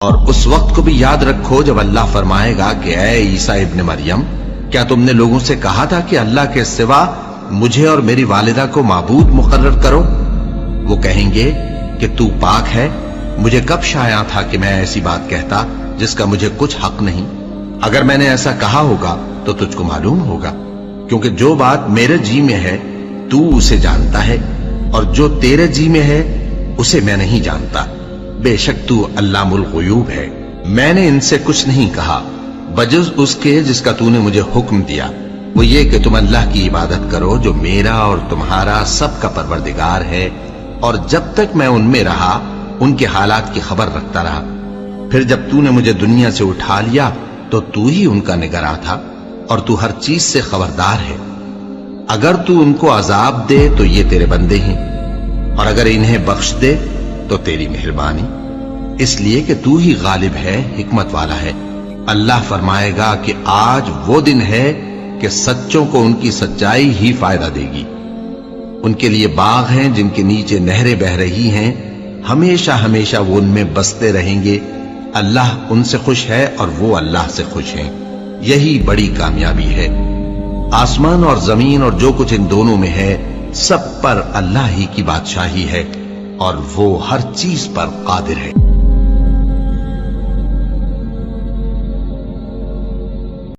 اور اس وقت کو بھی یاد رکھو جب اللہ فرمائے گا کہ اے عیسیٰ ابن مریم، کیا تم نے لوگوں سے کہا تھا کہ اللہ کے سوا مجھے اور میری والدہ کو معبود مقرر کرو؟ وہ کہیں گے کہ تو پاک ہے، مجھے کب شایع تھا کہ میں ایسی بات کہتا جس کا مجھے کچھ حق نہیں۔ اگر میں نے ایسا کہا ہوگا تو تجھ کو معلوم ہوگا، کیونکہ جو بات میرے جی میں ہے تو اسے جانتا ہے، اور جو تیرے جی میں ہے اسے میں نہیں جانتا۔ بے شک تو علام الغیوب ہے۔ میں نے ان سے کچھ نہیں کہا بجز اس کے جس کا تو نے مجھے حکم دیا، وہ یہ کہ تم اللہ کی عبادت کرو جو میرا اور تمہارا سب کا پروردگار ہے، اور جب تک میں ان میں رہا ان کے حالات کی خبر رکھتا رہا۔ پھر جب تو نے مجھے دنیا سے اٹھا لیا تو تو ہی ان کا نگراں تھا، اور تو ہر چیز سے خبردار ہے۔ اگر تو ان کو عذاب دے تو یہ تیرے بندے ہیں، اور اگر انہیں بخش دے تو تیری مہربانی، اس لیے کہ تو ہی غالب ہے، حکمت والا ہے۔ اللہ فرمائے گا کہ آج وہ دن ہے کہ سچوں کو ان کی سچائی ہی فائدہ دے گی۔ ان کے لیے باغ ہیں جن کے نیچے نہریں بہ رہی ہیں، ہمیشہ ہمیشہ وہ ان میں بستے رہیں گے۔ اللہ ان سے خوش ہے اور وہ اللہ سے خوش ہیں، یہی بڑی کامیابی ہے۔ آسمان اور زمین اور جو کچھ ان دونوں میں ہے سب پر اللہ ہی کی بادشاہی ہے، اور وہ ہر چیز پر قادر ہے۔